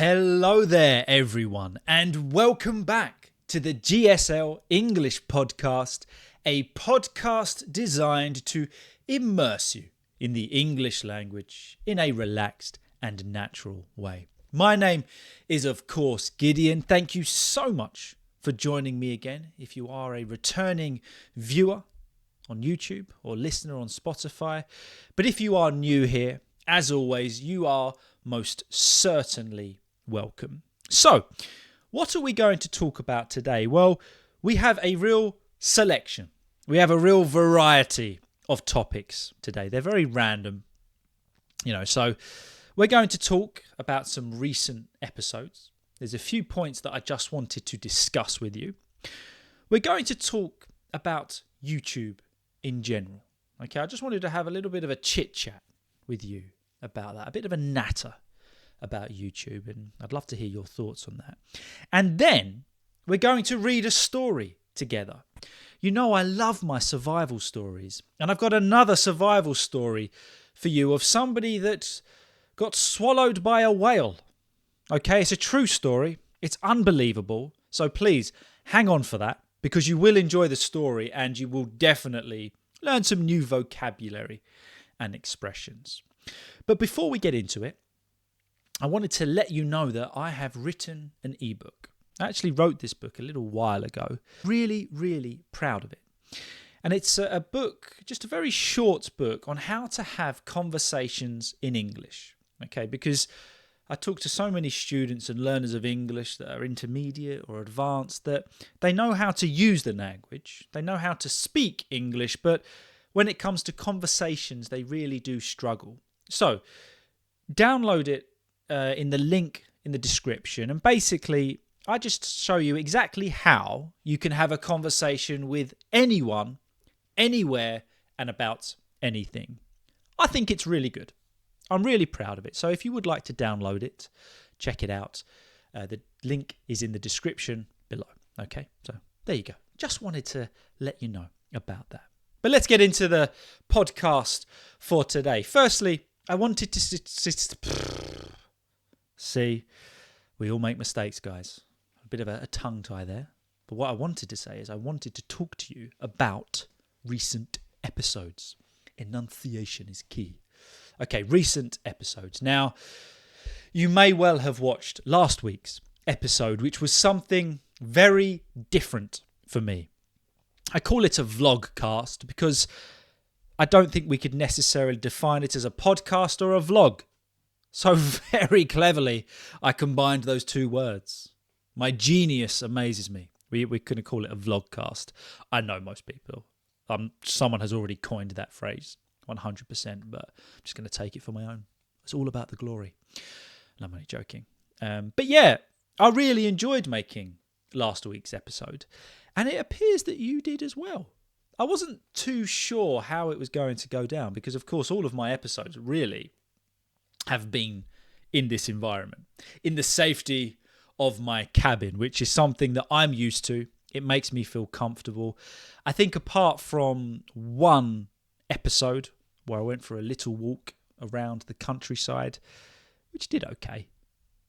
Hello there, everyone, and welcome back to the GSL-English Podcast, a podcast designed to immerse you in the English language in a relaxed and natural way. My name is, of course, Gideon. Thank you so much for joining me again. If you are a returning viewer on YouTube or listener on Spotify, but if you are new here, as always, you are most certainly welcome. So, what are we going to talk about today? Well, we have a real selection. We have a real variety of topics today. They're very random, so we're going to talk about some recent episodes. There's a few points that I just wanted to discuss with you. We're going to talk about YouTube in general. Okay, I just wanted to have a little bit of a chit chat with you about that, a bit of a natter about YouTube, and I'd love to hear your thoughts on that. And then we're going to read a story together. You know, I love my survival stories, and I've got another survival story for you of somebody that got swallowed by a whale. Okay, it's a true story. It's unbelievable. So please hang on for that, because you will enjoy the story and you will definitely learn some new vocabulary and expressions. But before we get into it, I wanted to let you know that I have written an ebook. I actually wrote this book a little while ago. Really, really proud of it. And it's a book, just a very short book on how to have conversations in English. Okay, because I talk to so many students and learners of English that are intermediate or advanced that they know how to use the language, they know how to speak English, but when it comes to conversations, they really do struggle. So, download it in the link in the description, and basically I just show you exactly how you can have a conversation with anyone, anywhere, and about anything. I think it's really good. I'm really proud of it. So if you would like to download it, check it out. The link is in the description below. Okay, so there you go. Just wanted to let you know about that. But let's get into the podcast for today. Firstly, I wanted to see, we all make mistakes, guys. A bit of a tongue tie there. But what I wanted to say is I wanted to talk to you about recent episodes. Enunciation is key. Okay, recent episodes. Now, you may well have watched last week's episode, which was something very different for me. I call it a vlogcast because I don't think we could necessarily define it as a podcast or a vlog. So very cleverly, I combined those two words. My genius amazes me. We couldn't call it a vlogcast. I know most people. Someone has already coined that phrase, 100%, but I'm just going to take it for my own. It's all about the glory. And I'm only joking. But yeah, I really enjoyed making last week's episode. And it appears that you did as well. I wasn't too sure how it was going to go down because, of course, all of my episodes really have been in this environment, in the safety of my cabin, which is something that I'm used to. It makes me feel comfortable. I think apart from one episode where I went for a little walk around the countryside, which did okay.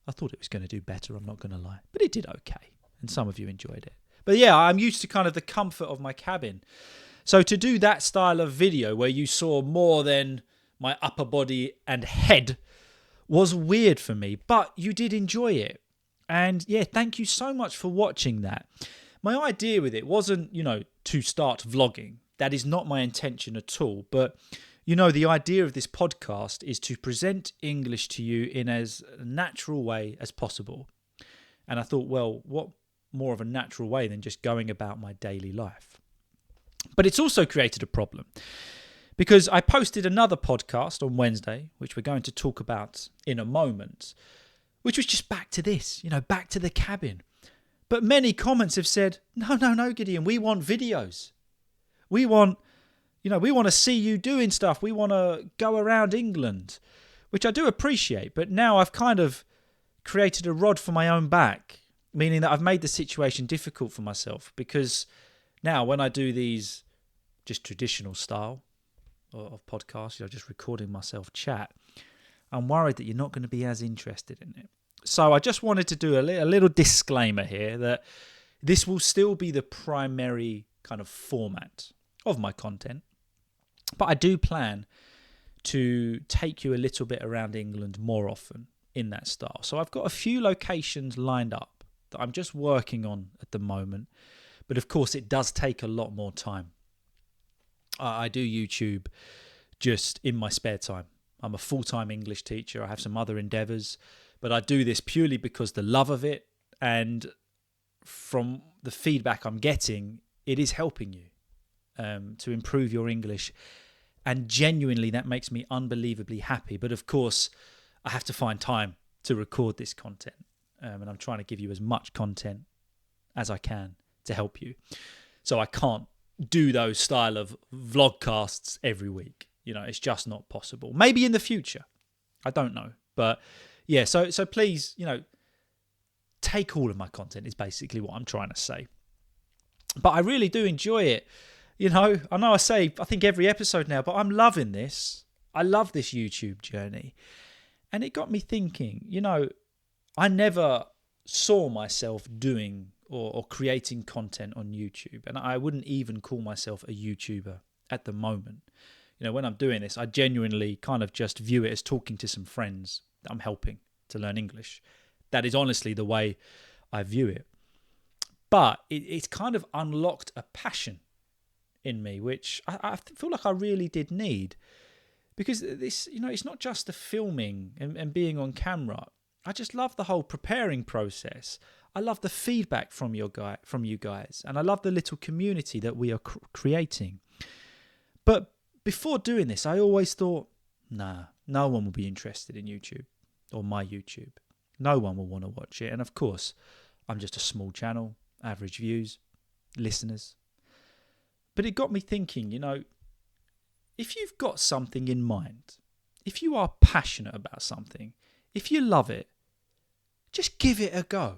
I thought it was going to do better, I'm not going to lie, but it did okay, and some of you enjoyed it. But yeah, I'm used to kind of the comfort of my cabin. So to do that style of video where you saw more than my upper body and head was weird for me, but you did enjoy it. And yeah, thank you so much for watching that. My idea with it wasn't, to start vlogging. That is not my intention at all. But, the idea of this podcast is to present English to you in as natural way as possible. And I thought, well, what more of a natural way than just going about my daily life? But it's also created a problem because I posted another podcast on Wednesday, which we're going to talk about in a moment, which was just back to this, back to the cabin. But many comments have said, no, Gideon, we want videos. We want to see you doing stuff. We want to go around England, which I do appreciate. But now I've kind of created a rod for my own back, meaning that I've made the situation difficult for myself because now when I do these just traditional style of podcasts, just recording myself chat, I'm worried that you're not going to be as interested in it. So I just wanted to do a little disclaimer here that this will still be the primary kind of format of my content. But I do plan to take you a little bit around England more often in that style. So I've got a few locations lined up that I'm just working on at the moment. But of course, it does take a lot more time. I do YouTube just in my spare time. I'm a full-time English teacher. I have some other endeavours, but I do this purely because the love of it, and from the feedback I'm getting, it is helping you to improve your English. And genuinely, that makes me unbelievably happy. But of course, I have to find time to record this content. And I'm trying to give you as much content as I can to help you. So I can't do those style of vlogcasts every week. It's just not possible. Maybe in the future. I don't know. But yeah, so please, take all of my content is basically what I'm trying to say. But I really do enjoy it. I know I say, I think every episode now, but I'm loving this. I love this YouTube journey. And it got me thinking, I never saw myself doing or creating content on YouTube. And I wouldn't even call myself a YouTuber at the moment. When I'm doing this, I genuinely kind of just view it as talking to some friends that I'm helping to learn English. That is honestly the way I view it. But it's kind of unlocked a passion in me, which I feel like I really did need. Because this, it's not just the filming and being on camera. I just love the whole preparing process. I love the feedback from you guys. And I love the little community that we are creating. But before doing this, I always thought, no one will be interested in YouTube or my YouTube. No one will want to watch it. And of course, I'm just a small channel, average views, listeners. But it got me thinking, if you've got something in mind, if you are passionate about something, if you love it, just give it a go.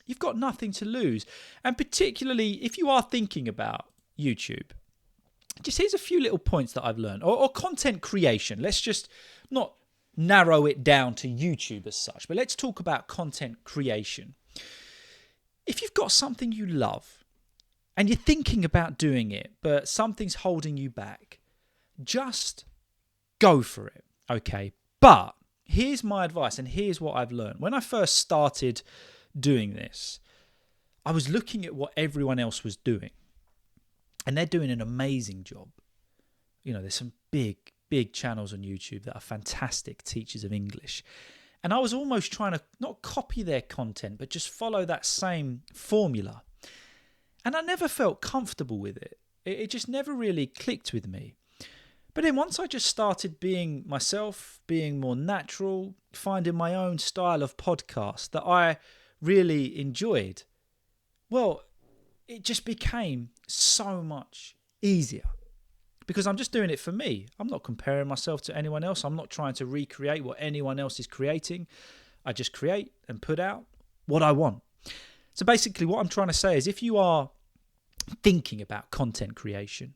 You've got nothing to lose. And particularly if you are thinking about YouTube, just here's a few little points that I've learned. Or content creation. Let's just not narrow it down to YouTube as such, but let's talk about content creation. If you've got something you love and you're thinking about doing it, but something's holding you back, just go for it, okay? But here's my advice, and here's what I've learned. When I first started doing this, I was looking at what everyone else was doing. And they're doing an amazing job. There's some big channels on YouTube that are fantastic teachers of English. And I was almost trying to not copy their content, but just follow that same formula. And I never felt comfortable with it. It just never really clicked with me. But then once I just started being myself, being more natural, finding my own style of podcast that I really enjoyed, well, it just became so much easier because I'm just doing it for me. I'm not comparing myself to anyone else. I'm not trying to recreate what anyone else is creating. I just create and put out what I want. So basically what I'm trying to say is if you are thinking about content creation,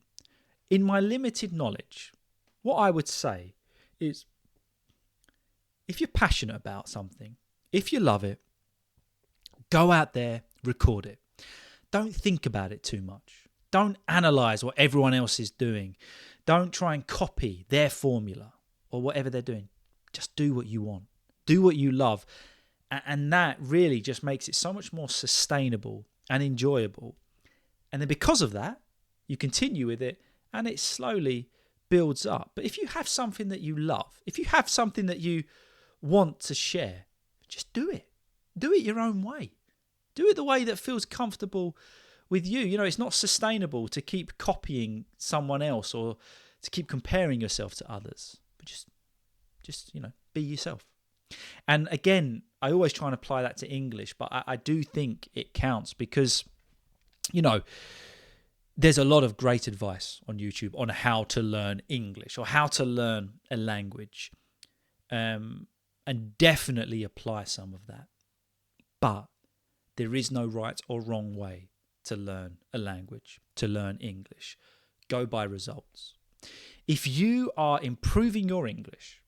in my limited knowledge, what I would say is if you're passionate about something, if you love it, go out there, record it. Don't think about it too much. Don't analyze what everyone else is doing. Don't try and copy their formula or whatever they're doing. Just do what you want. Do what you love. And that really just makes it so much more sustainable and enjoyable. And then because of that, you continue with it and it slowly builds up. But if you have something that you love, if you have something that you want to share, just do it. Do it your own way. Do it the way that feels comfortable with you. It's not sustainable to keep copying someone else or to keep comparing yourself to others. But just be yourself. And again, I always try and apply that to English, but I do think it counts because, there's a lot of great advice on YouTube on how to learn English or how to learn a language. And definitely apply some of that. But there is no right or wrong way to learn a language, to learn English. Go by results. If you are improving your English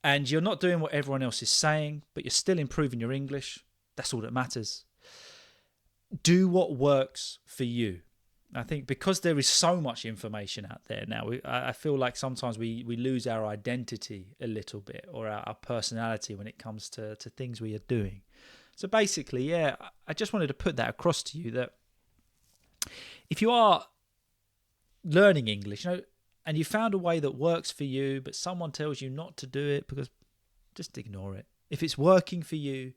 and you're not doing what everyone else is saying, but you're still improving your English, that's all that matters. Do what works for you. I think because there is so much information out there now, I feel like sometimes we lose our identity a little bit, or our personality when it comes to things we are doing. So basically, I just wanted to put that across to you, that if you are learning English, and you found a way that works for you, but someone tells you not to do it, because just ignore it. If it's working for you,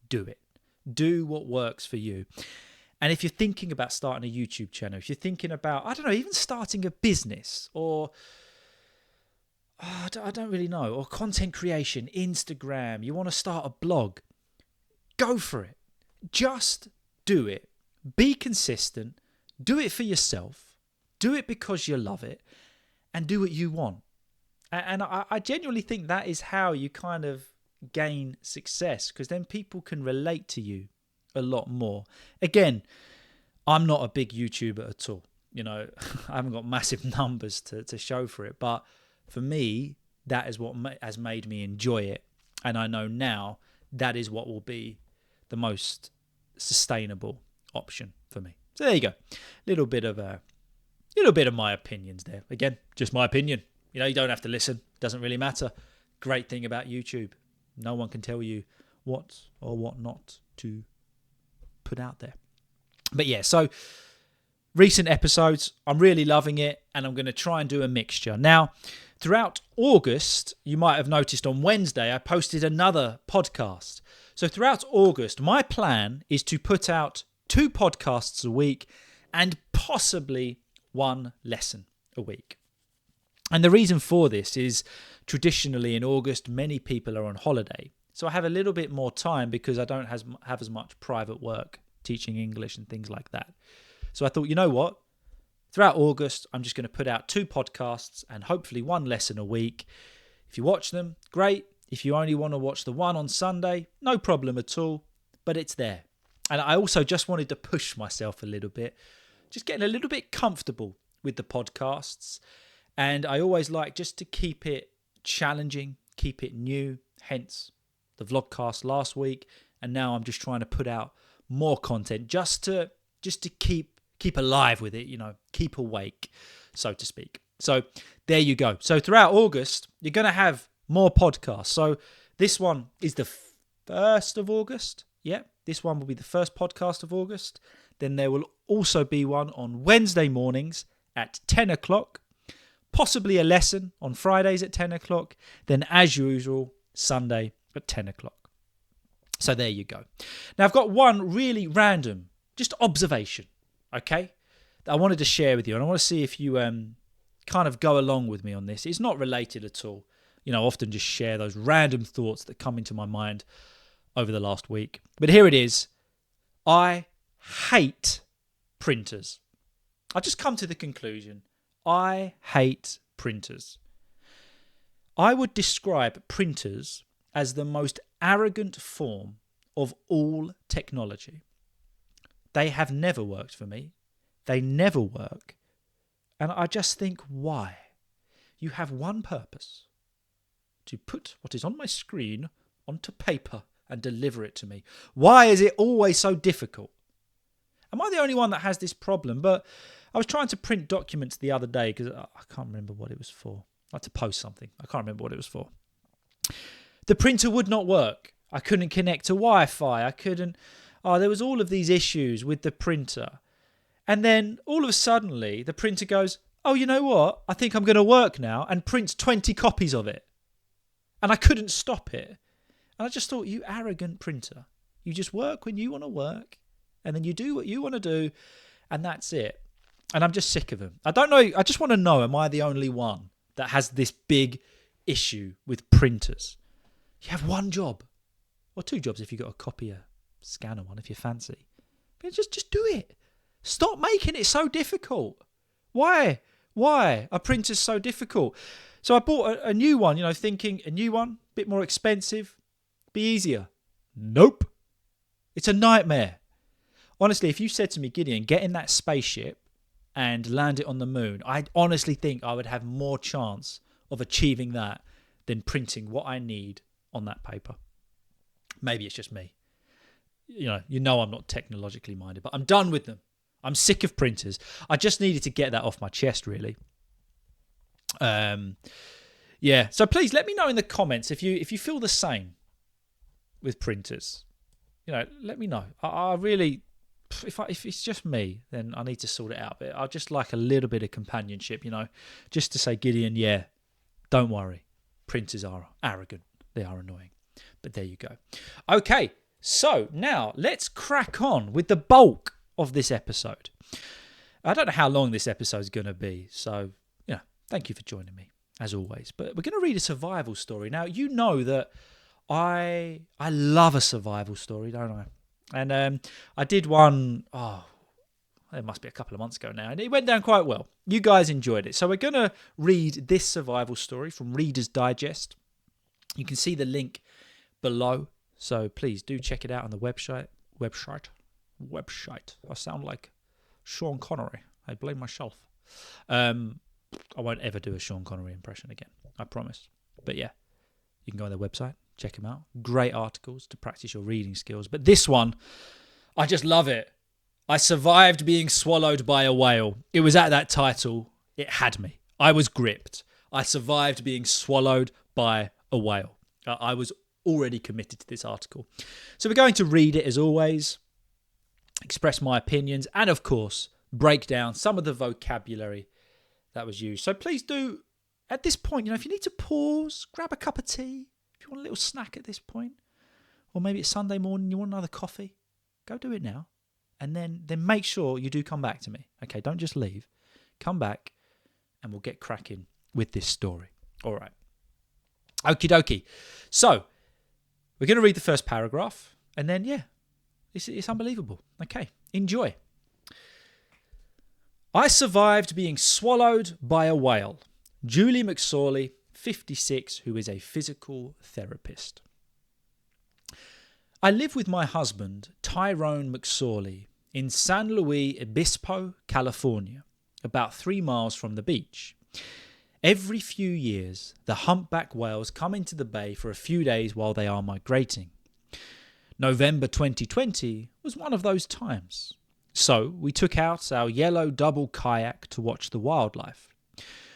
do it. Do what works for you. And if you're thinking about starting a YouTube channel, if you're thinking about, I don't know, even starting a business, or I don't really know, or content creation, Instagram, you want to start a blog, go for it. Just do it. Be consistent. Do it for yourself. Do it because you love it, and do what you want. And I genuinely think that is how you kind of gain success, because then people can relate to you a lot more. Again, I'm not a big YouTuber at all. I haven't got massive numbers to show for it. But for me, that is what has made me enjoy it. And I know now that is what will be the most sustainable option for me. So there you go. Little bit of my opinions there. Again, just my opinion. You don't have to listen. Doesn't really matter. Great thing about YouTube, no one can tell you what or what not to put out there. But yeah, so recent episodes, I'm really loving it, and I'm going to try and do a mixture. Now, throughout August, you might have noticed on Wednesday, I posted another podcast. So throughout August, my plan is to put out 2 podcasts a week and possibly 1 lesson a week. And the reason for this is traditionally in August, many people are on holiday. So I have a little bit more time because I don't have as much private work teaching English and things like that. So I thought, you know what? Throughout August, I'm just going to put out 2 podcasts and hopefully 1 lesson a week. If you watch them, great. If you only want to watch the one on Sunday, no problem at all, but it's there. And I also just wanted to push myself a little bit, just getting a little bit comfortable with the podcasts. And I always like just to keep it challenging, keep it new, hence the vlogcast last week. And now I'm just trying to put out more content just to keep alive with it, keep awake, so to speak. So there you go. So throughout August, you're going to have more podcasts. So this one is the 1st of August. Yeah, this one will be the first podcast of August. Then there will also be one on Wednesday mornings at 10 o'clock, possibly a lesson on Fridays at 10 o'clock. Then as usual, Sunday at 10 o'clock. So there you go. Now I've got one really random, just observation, okay, that I wanted to share with you. And I want to see if you kind of go along with me on this. It's not related at all. I often just share those random thoughts that come into my mind over the last week. But here it is. I hate printers. I've just come to the conclusion. I hate printers. I would describe printers as the most arrogant form of all technology. They have never worked for me. They never work. And I just think, why? You have one purpose: to put what is on my screen onto paper and deliver it to me. Why is it always so difficult? Am I the only one that has this problem? But I was trying to print documents the other day because I can't remember what it was for. I had to post something. I can't remember what it was for. The printer would not work. I couldn't connect to Wi-Fi. There was all of these issues with the printer. And then all of a sudden, the printer goes, oh, you know what? I think I'm going to work now, and prints 20 copies of it. And I couldn't stop it. And I just thought, you arrogant printer. You just work when you want to work, and then you do what you want to do, and that's it. And I'm just sick of them. I don't know. I just want to know, am I the only one that has this big issue with printers? You have one job, or 2 jobs if you've got a copier, scanner one if you fancy. But just do it. Stop making it so difficult. Why? Why are printers so difficult? So I bought a new one, thinking a new one, a bit more expensive, be easier. Nope. It's a nightmare. Honestly, if you said to me, Gideon, get in that spaceship and land it on the moon, I honestly think I would have more chance of achieving that than printing what I need on that paper. Maybe it's just me. You know I'm not technologically minded, but I'm done with them. I'm sick of printers. I just needed to get that off my chest, really. Yeah. So please let me know in the comments if you feel the same with printers. Let me know. I really, if it's just me, then I need to sort it out. But I just like a little bit of companionship, just to say, Gideon, yeah, don't worry. Printers are arrogant. They are annoying. But there you go. Okay. So now let's crack on with the bulk of this episode. I don't know how long this episode is going to be. So, thank you for joining me, as always. But we're going to read a survival story. Now, you know that I love a survival story, don't I? And I did one, it must be a couple of months ago now, and it went down quite well. You guys enjoyed it. So we're going to read this survival story from Reader's Digest. You can see the link below. So please do check it out on the website. I sound like Sean Connery. I blame myself. I won't ever do a Sean Connery impression again. I promise. But yeah, you can go on their website, check them out. Great articles to practice your reading skills. But this one, I just love it. I survived being swallowed by a whale. It was at that title. It had me. I was gripped. I survived being swallowed by a whale. I was already committed to this article. So we're going to read it as always, express my opinions, and of course, break down some of the vocabulary that was used. So please do, at this point, if you need to pause, grab a cup of tea, if you want a little snack at this point, or maybe it's Sunday morning, you want another coffee, go do it now. And then make sure you do come back to me. Okay, don't just leave. Come back and we'll get cracking with this story. All right. Okie dokie. So, we're going to read the first paragraph and then, it's unbelievable. Okay, enjoy. I survived being swallowed by a whale. Julie McSorley, 56, who is a physical therapist. I live with my husband, Tyrone McSorley, in San Luis Obispo, California, about 3 miles from the beach. Every few years, the humpback whales come into the bay for a few days while they are migrating. November 2020 was one of those times. So we took out our yellow double kayak to watch the wildlife.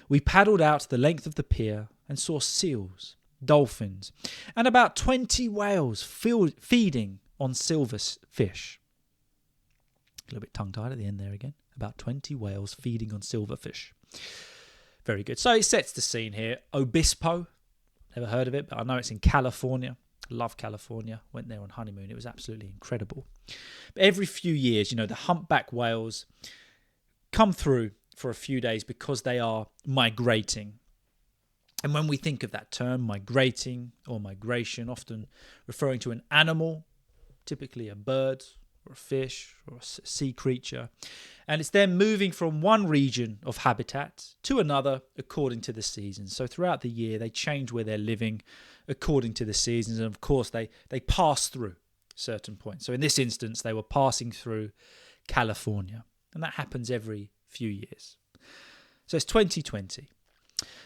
We paddled out the length of the pier and saw seals, dolphins, and about 20 whales feeding on silverfish. A little bit tongue-tied at the end there again. About 20 whales feeding on silverfish. Very good. So it sets the scene here. Obispo, never heard of it, but I know it's in California. Love California. Went there on honeymoon. It was absolutely incredible. But every few years, the humpback whales come through for a few days because they are migrating. And when we think of that term, migrating or migration, often referring to an animal, typically a bird or a fish or a sea creature. And it's them moving from one region of habitat to another according to the seasons. So throughout the year, they change where they're living according to the seasons. And of course, they pass through certain points. So in this instance, they were passing through California. And that happens every few years. So it's 2020.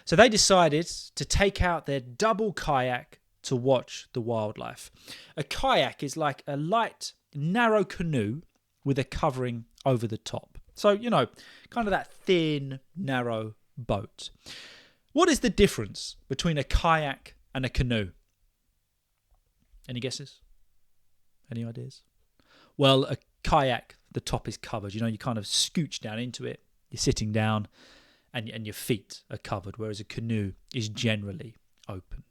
So they decided to take out their double kayak to watch the wildlife. A kayak is like a light, narrow canoe with a covering over the top. So, kind of that thin, narrow boat. What is the difference between a kayak and a canoe? Any guesses? Any ideas? Well, a kayak, the top is covered. You kind of scooch down into it. You're sitting down and your feet are covered, whereas a canoe is generally open.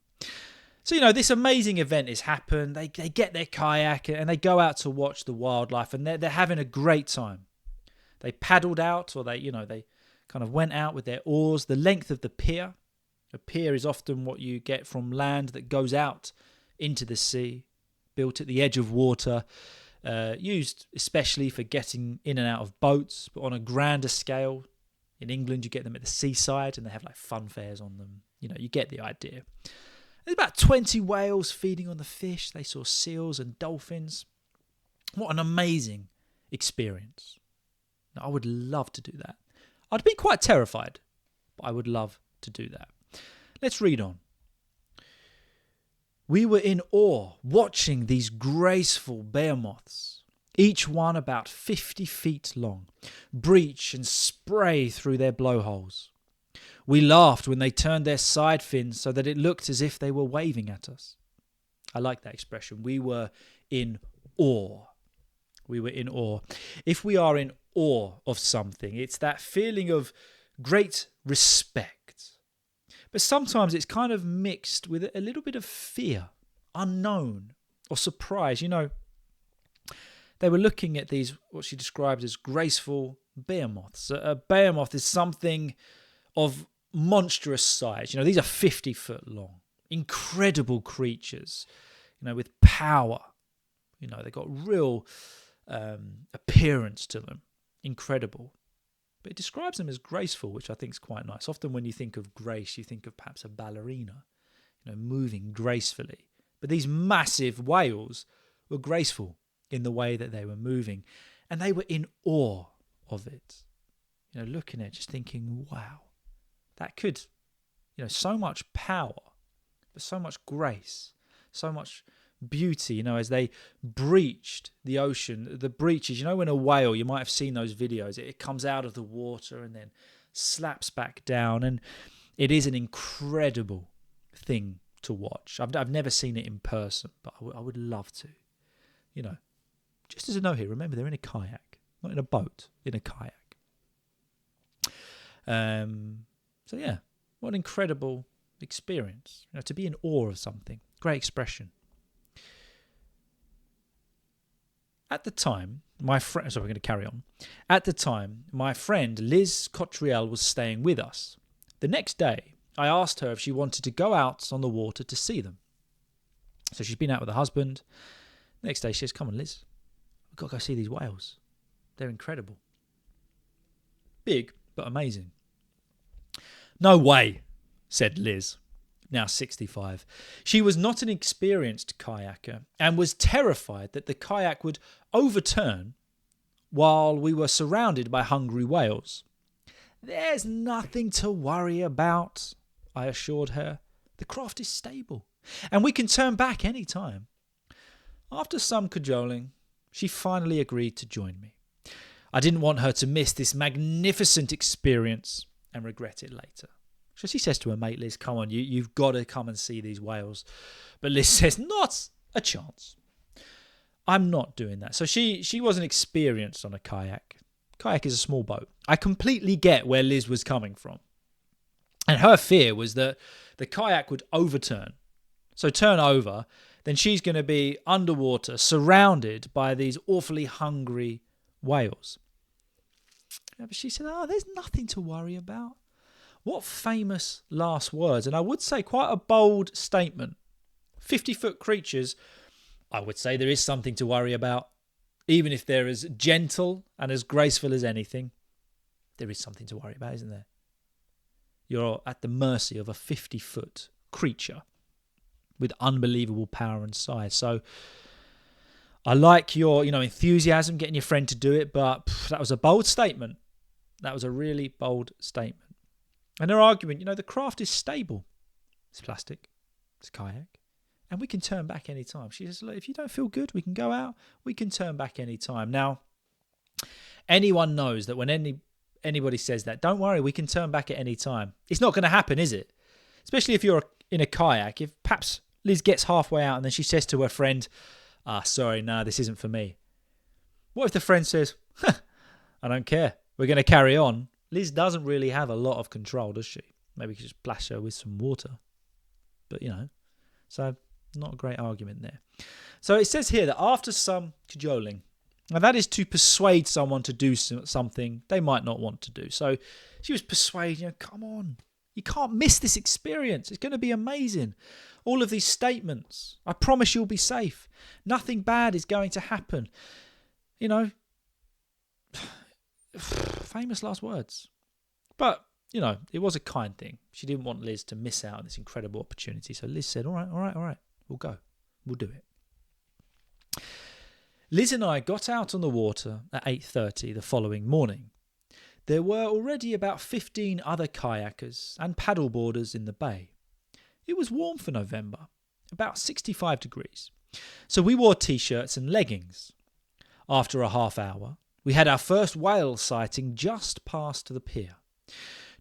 So, this amazing event has happened. They get their kayak and they go out to watch the wildlife, and they're having a great time. They paddled out, or they kind of went out with their oars. The length of the pier. A pier is often what you get from land that goes out into the sea, built at the edge of water, used especially for getting in and out of boats, but on a grander scale. In England, you get them at the seaside, and they have like fun fairs on them. You get the idea. There's about 20 whales feeding on the fish. They saw seals and dolphins. What an amazing experience. Now, I would love to do that. I'd be quite terrified, but I would love to do that. Let's read on. We were in awe watching these graceful behemoths, each one about 50 feet long, breach and spray through their blowholes. We laughed when they turned their side fins so that it looked as if they were waving at us. I like that expression. We were in awe. We were in awe. If we are in awe of something, it's that feeling of great respect. But sometimes it's kind of mixed with a little bit of fear, unknown, or surprise. You know, they were looking at these, what she described as graceful behemoths. A behemoth is something of monstrous size. You know, these are 50 foot long, incredible creatures, you know, with power. You know, they've got real appearance to them. Incredible. But it describes them as graceful, which I think is quite nice. Often when you think of grace, you think of perhaps a ballerina, you know, moving gracefully. But these massive whales were graceful in the way that they were moving. And they were in awe of it. You know, looking at it, just thinking, wow, that could, you know, so much power, but so much grace, so much beauty, you know, as they breached the ocean. The breaches, you know, when a whale, you might have seen those videos, it comes out of the water and then slaps back down, and it is an incredible thing to watch. I've never seen it in person, but I would love to. You know, just as a note here, remember they're in a kayak, not in a boat, in a kayak. So yeah, what an incredible experience, you know, to be in awe of something. Great expression. At the time, my friend, so we're going to carry on. At the time, my friend Liz Cottriell was staying with us. The next day, I asked her if she wanted to go out on the water to see them. So she's been out with her husband. Next day, she says, "Come on, Liz, we've got to go see these whales. They're incredible. Big, but amazing." "No way," said Liz, now 65. She was not an experienced kayaker and was terrified that the kayak would overturn while we were surrounded by hungry whales. "There's nothing to worry about," I assured her. "The craft is stable and we can turn back any time." After some cajoling, she finally agreed to join me. I didn't want her to miss this magnificent experience and regret it later. So she says to her mate Liz, "Come on, you've got to come and see these whales." But Liz says, "Not a chance. I'm not doing that." So she wasn't experienced on a kayak. Kayak is a small boat. I completely get where Liz was coming from. And her fear was that the kayak would overturn. So turn over, then she's going to be underwater, surrounded by these awfully hungry whales. But she said, "There's nothing to worry about." What famous last words, and I would say quite a bold statement. 50-foot creatures, I would say there is something to worry about. Even if they're as gentle and as graceful as anything, there is something to worry about, isn't there? You're at the mercy of a 50-foot creature with unbelievable power and size. So I like your, enthusiasm, getting your friend to do it, but that was a bold statement. That was a really bold statement. And her argument, the craft is stable. It's plastic. It's kayak. And we can turn back any time. She says, "Look, if you don't feel good, we can go out. We can turn back any time." Now, anyone knows that when anybody says that, don't worry, we can turn back at any time. It's not going to happen, is it? Especially if you're in a kayak. If perhaps Liz gets halfway out and then she says to her friend, "Sorry, no, this isn't for me." What if the friend says, "I don't care. We're going to carry on"? Liz doesn't really have a lot of control, does she? Maybe we could just splash her with some water. But, so not a great argument there. So it says here that after some cajoling, now that is to persuade someone to do something they might not want to do. So she was persuading, "Come on, you can't miss this experience. It's going to be amazing. All of these statements. I promise you'll be safe. Nothing bad is going to happen." Famous last words. But, it was a kind thing. She didn't want Liz to miss out on this incredible opportunity. So Liz said, all right. We'll go. We'll do it. Liz and I got out on the water at 8:30 the following morning. There were already about 15 other kayakers and paddleboarders in the bay. It was warm for November, about 65 degrees. So we wore t-shirts and leggings. After a half hour, we had our first whale sighting just past the pier.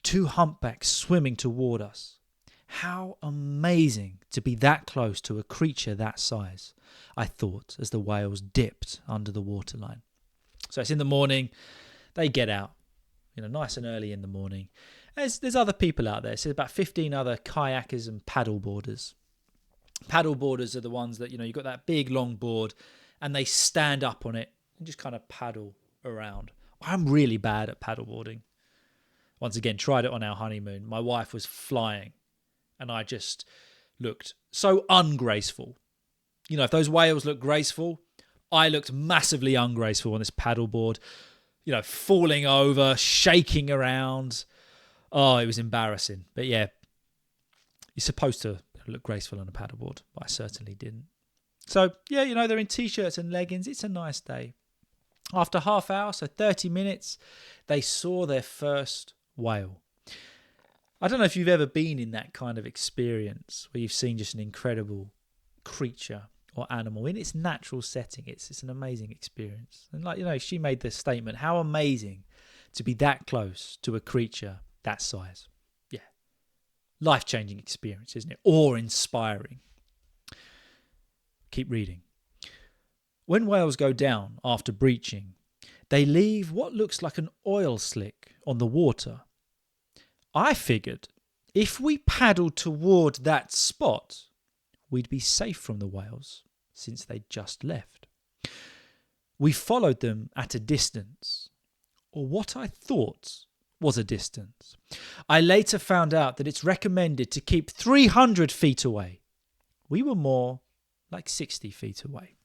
2 humpbacks swimming toward us. How amazing to be that close to a creature that size, I thought as the whales dipped under the waterline. So it's in the morning, they get out, nice and early in the morning. There's other people out there. So about 15 other kayakers and paddleboarders. Paddleboarders are the ones that, you've got that big long board and they stand up on it and just kind of paddle around. I'm really bad at paddleboarding. Once again, tried it on our honeymoon. My wife was flying and I just looked so ungraceful. If those whales look graceful, I looked massively ungraceful on this paddleboard, falling over, shaking around. Oh, it was embarrassing. But yeah, you're supposed to look graceful on a paddleboard, but I certainly didn't. So yeah, they're in t-shirts and leggings. It's a nice day. After half hour, so 30 minutes, they saw their first whale. I don't know if you've ever been in that kind of experience where you've seen just an incredible creature or animal in its natural setting. It's an amazing experience. And she made this statement, how amazing to be that close to a creature that size. Yeah. Life-changing experience, isn't it? Awe-inspiring. Keep reading. When whales go down after breaching, they leave what looks like an oil slick on the water. I figured if we paddled toward that spot, we'd be safe from the whales since they'd just left. We followed them at a distance, or what I thought was a distance. I later found out that it's recommended to keep 300 feet away. We were more like 60 feet away.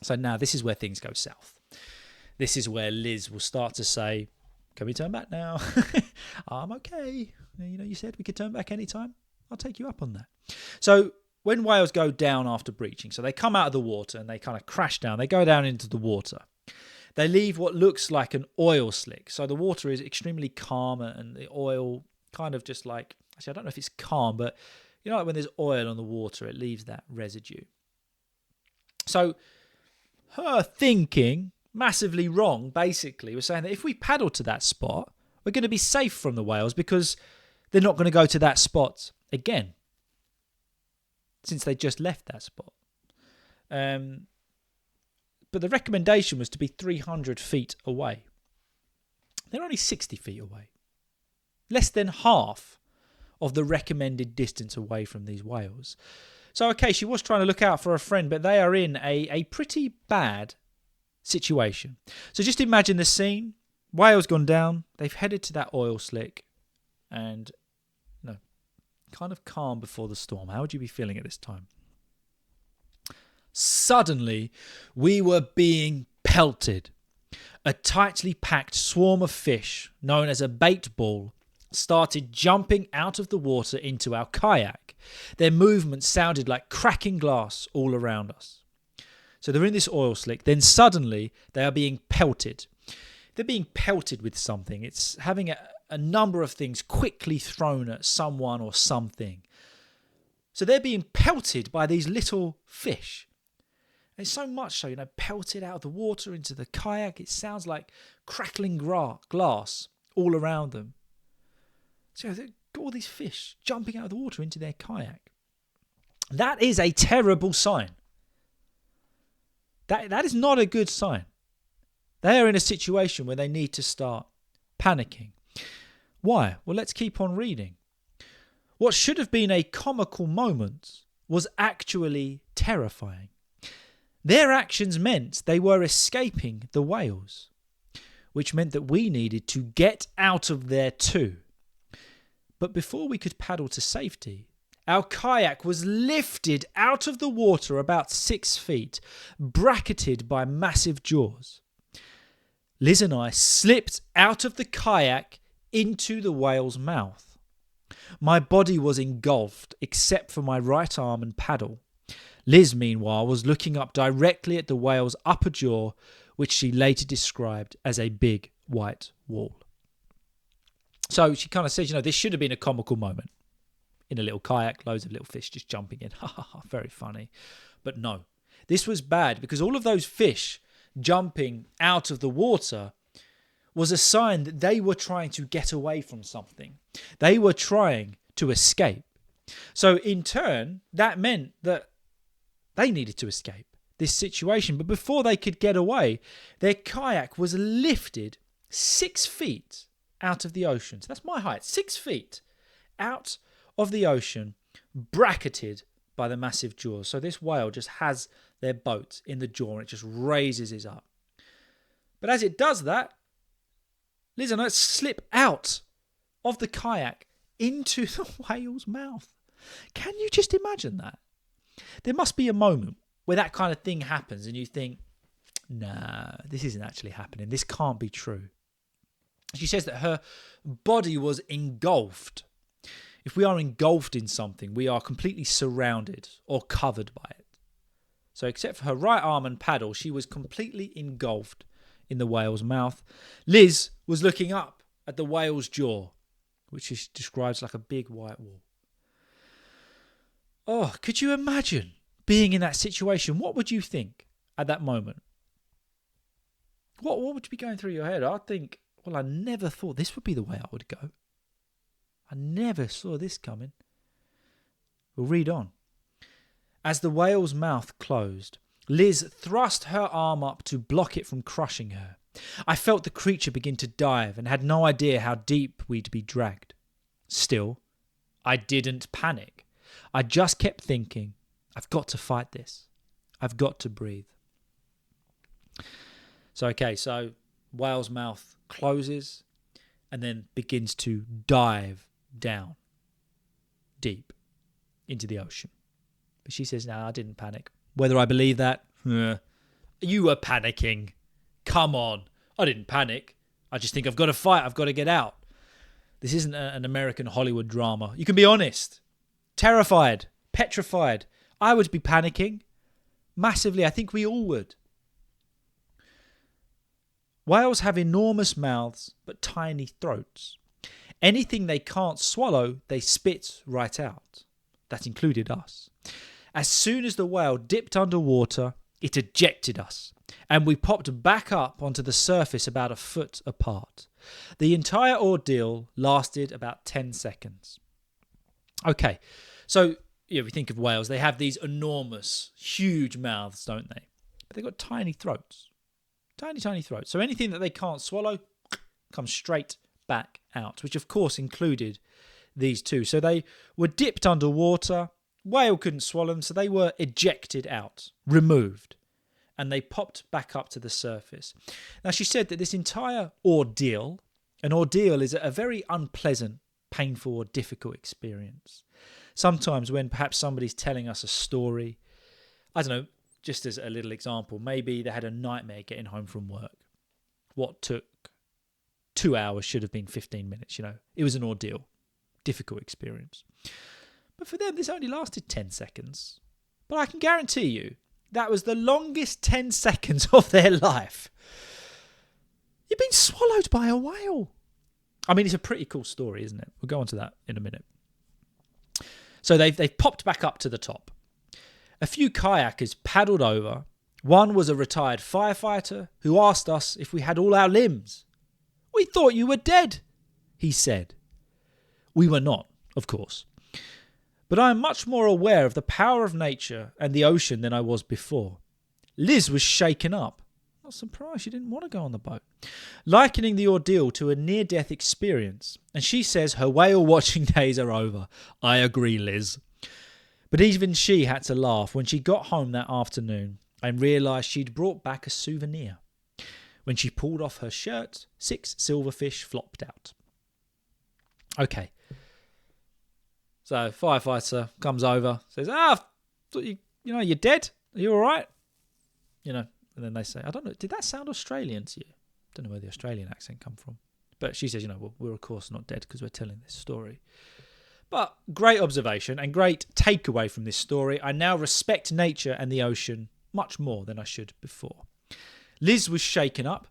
So now this is where things go south. This is where Liz will start to say, can we turn back now? I'm okay. You said we could turn back anytime. I'll take you up on that. So when whales go down after breaching, so they come out of the water and they kind of crash down. They go down into the water. They leave what looks like an oil slick. So the water is extremely calm and the oil kind of just like, actually I don't know if it's calm, but like when there's oil on the water, it leaves that residue. So her thinking, massively wrong, basically, was saying that if we paddle to that spot, we're going to be safe from the whales because they're not going to go to that spot again, since they just left that spot. But the recommendation was to be 300 feet away. They're only 60 feet away. Less than half of the recommended distance away from these whales. So, okay, she was trying to look out for a friend, but they are in a pretty bad situation. So just imagine the scene. Whale's gone down. They've headed to that oil slick. And, kind of calm before the storm. How would you be feeling at this time? Suddenly, we were being pelted. A tightly packed swarm of fish, known as a bait ball, started jumping out of the water into our kayak. Their movement sounded like cracking glass all around us. So they're in this oil slick. Then suddenly, they are being pelted. They're being pelted with something. It's having a number of things quickly thrown at someone or something. So they're being pelted by these little fish. And it's so much so, pelted out of the water into the kayak. It sounds like crackling glass all around them. So they've got all these fish jumping out of the water into their kayak. That is a terrible sign. That is not a good sign. They are in a situation where they need to start panicking. Why? Well, let's keep on reading. What should have been a comical moment was actually terrifying. Their actions meant they were escaping the whales, which meant that we needed to get out of there too. But before we could paddle to safety, our kayak was lifted out of the water about 6 feet, bracketed by massive jaws. Liz and I slipped out of the kayak into the whale's mouth. My body was engulfed except for my right arm and paddle. Liz, meanwhile, was looking up directly at the whale's upper jaw, which she later described as a big white wall. So she kind of says, this should have been a comical moment. in a little kayak, loads of little fish just jumping in. Ha ha ha, very funny. But no, this was bad because all of those fish jumping out of the water was a sign that they were trying to get away from something. They were trying to escape. So in turn, that meant that they needed to escape this situation. But before they could get away, their kayak was lifted 6 feet out of the ocean. So that's my height, 6 feet out of the ocean, bracketed by the massive jaws. So this whale just has their boat in the jaw and it just raises it up. But as it does that, Liz and I slip out of the kayak into the whale's mouth. Can you just imagine that? There must be a moment where that kind of thing happens and you think, nah, this isn't actually happening. This can't be true. She says that her body was engulfed. If we are engulfed in something, we are completely surrounded or covered by it. So except for her right arm and paddle, she was completely engulfed in the whale's mouth. Liz was looking up at the whale's jaw, which she describes like a big white wall. Oh, could you imagine being in that situation? What would you think at that moment? What would be going through your head? I'd think, well, I never thought this would be the way I would go. I never saw this coming. We'll read on. As the whale's mouth closed, Liz thrust her arm up to block it from crushing her. I felt the creature begin to dive and had no idea how deep we'd be dragged. Still, I didn't panic. I just kept thinking, I've got to fight this. I've got to breathe. So whale's mouth closes and then begins to dive down deep into the ocean. But she says, no, I didn't panic. Whether I believe that? You were panicking. Come on. I didn't panic. I just think I've got to fight. I've got to get out. This isn't an American Hollywood drama. You can be honest. Terrified. Petrified. I would be panicking. Massively. I think we all would. Whales have enormous mouths but tiny throats. Anything they can't swallow, they spit right out. That included us. As soon as the whale dipped underwater, it ejected us, and we popped back up onto the surface about a foot apart. The entire ordeal lasted about 10 seconds. Okay, so we think of whales. They have these enormous, huge mouths, don't they? But they've got tiny throats. Tiny, tiny throats. So anything that they can't swallow comes straight back out, which of course included these two. So they were dipped underwater. Whale couldn't swallow them, so they were ejected out, removed, and they popped back up to the surface. Now, she said that this entire ordeal, an ordeal is a very unpleasant, painful or difficult experience. Sometimes when perhaps somebody's telling us a story, I don't know, just as a little example, maybe they had a nightmare getting home from work. What took 2 hours should have been 15 minutes, It was an ordeal, difficult experience. But for them, this only lasted 10 seconds. But I can guarantee you, that was the longest 10 seconds of their life. You've been swallowed by a whale. I mean, it's a pretty cool story, isn't it? We'll go on to that in a minute. So they've popped back up to the top. A few kayakers paddled over. One was a retired firefighter who asked us if we had all our limbs. "We thought you were dead," he said. We were not, of course. But I am much more aware of the power of nature and the ocean than I was before. Liz was shaken up. Not surprised she didn't want to go on the boat. Likening the ordeal to a near-death experience. And she says her whale watching days are over. I agree, Liz. But even she had to laugh when she got home that afternoon and realised she'd brought back a souvenir. When she pulled off her shirt, 6 silverfish flopped out. Okay. So firefighter comes over, says, thought you're dead. Are you all right? And then they say, I don't know, did that sound Australian to you? Don't know where the Australian accent come from. But she says, we're of course not dead because we're telling this story. But great observation and great takeaway from this story. I now respect nature and the ocean much more than I should before. Liz was shaken up.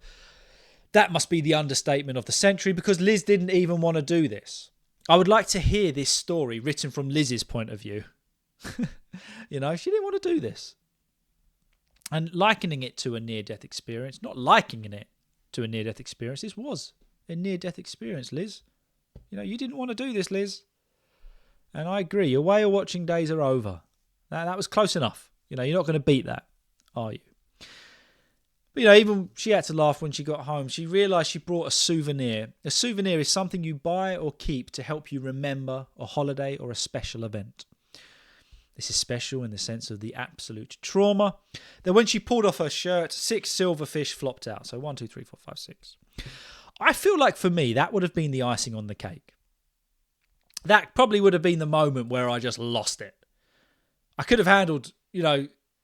That must be the understatement of the century because Liz didn't even want to do this. I would like to hear this story written from Liz's point of view. She didn't want to do this. And likening it to a near-death experience, not likening it to a near-death experience, this was a near-death experience, Liz. You didn't want to do this, Liz. And I agree, your whale watching days are over. That was close enough. You're not going to beat that, are you? But, even she had to laugh when she got home. She realised she brought a souvenir. A souvenir is something you buy or keep to help you remember a holiday or a special event. This is special in the sense of the absolute trauma that when she pulled off her shirt, 6 silverfish flopped out. So 1, 2, 3, 4, 5, 6. I feel like for me, that would have been the icing on the cake. That probably would have been the moment where I just lost it. I could have handled,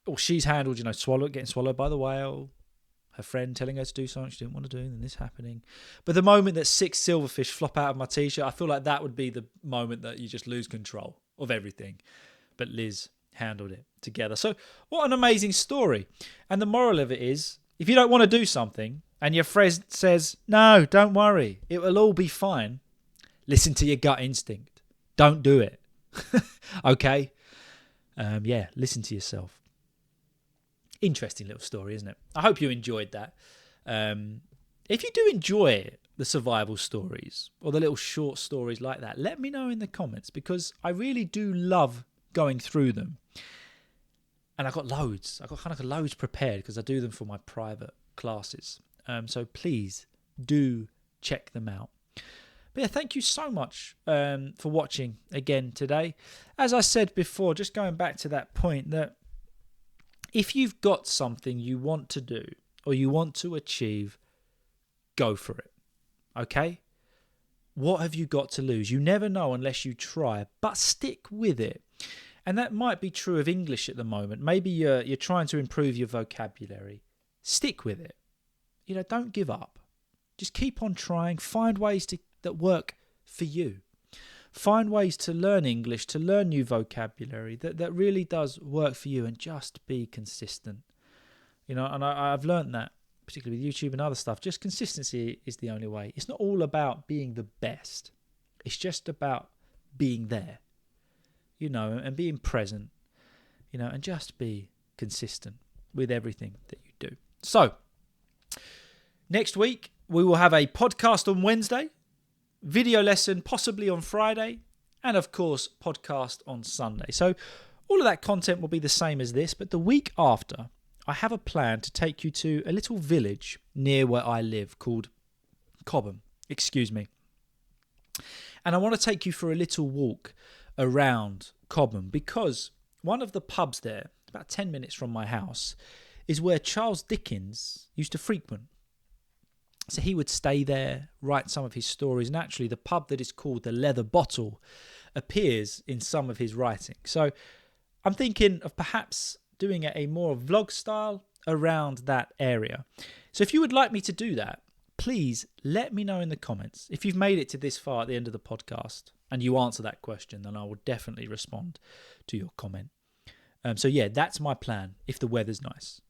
or she's handled, getting swallowed by the whale, her friend telling her to do something she didn't want to do, and then this happening. But the moment that 6 silverfish flop out of my t-shirt, I feel like that would be the moment that you just lose control of everything. But Liz handled it together. So what an amazing story. And the moral of it is, if you don't want to do something and your friend says, no, don't worry, it will all be fine, listen to your gut instinct. Don't do it. Okay? Listen to yourself. Interesting little story, isn't it? I hope you enjoyed that. If you do enjoy the survival stories or the little short stories like that, let me know in the comments, because I really do love going through them. And I've got loads. I've got kind of loads prepared because I do them for my private classes. So please do check them out. But yeah, thank you so much for watching again today. As I said before, just going back to that point, that if you've got something you want to do or you want to achieve, go for it. Okay? What have you got to lose? You never know unless you try, but stick with it. And that might be true of English at the moment. Maybe you're trying to improve your vocabulary. Stick with it. Don't give up. Just keep on trying. Find ways that work for you. Find ways to learn English, to learn new vocabulary that really does work for you, and just be consistent. And I've learned that, particularly with YouTube and other stuff. Just consistency is the only way. It's not all about being the best. It's just about being there. And being present, and just be consistent with everything that you do. So, next week, we will have a podcast on Wednesday, video lesson possibly on Friday, and of course, podcast on Sunday. So, all of that content will be the same as this, but the week after, I have a plan to take you to a little village near where I live called Cobham. And I want to take you for a little walk around Cobham, because one of the pubs there, about 10 minutes from my house, is where Charles Dickens used to frequent. So he would stay there, write some of his stories, and actually the pub that is called the Leather Bottle appears in some of his writing. So I'm thinking of perhaps doing a more vlog style around that area. So if you would like me to do that, please let me know in the comments. If you've made it to this far at the end of the podcast and you answer that question, then I will definitely respond to your comment. So yeah, that's my plan if the weather's nice.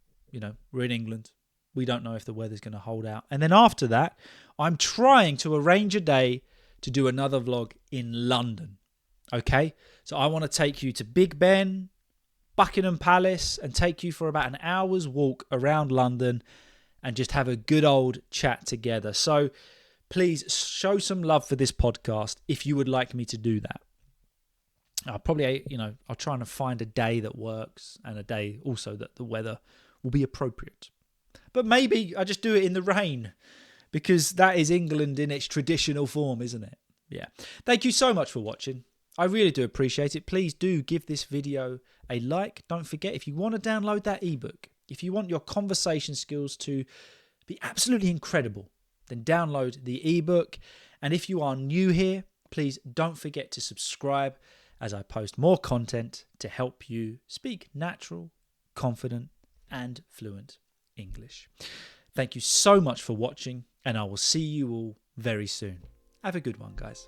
We're in England. We don't know if the weather's going to hold out. And then after that, I'm trying to arrange a day to do another vlog in London. Okay? So I want to take you to Big Ben, Buckingham Palace, and take you for about an hour's walk around London and just have a good old chat together. So please show some love for this podcast if you would like me to do that. I'll probably, I'll try and find a day that works, and a day also that the weather will be appropriate. But maybe I just do it in the rain, because that is England in its traditional form, isn't it? Yeah. Thank you so much for watching. I really do appreciate it. Please do give this video a like. Don't forget, if you want to download that ebook, if you want your conversation skills to be absolutely incredible, then download the ebook. And if you are new here, please don't forget to subscribe, as I post more content to help you speak natural, confident, and fluent English. Thank you so much for watching, and I will see you all very soon. Have a good one, guys.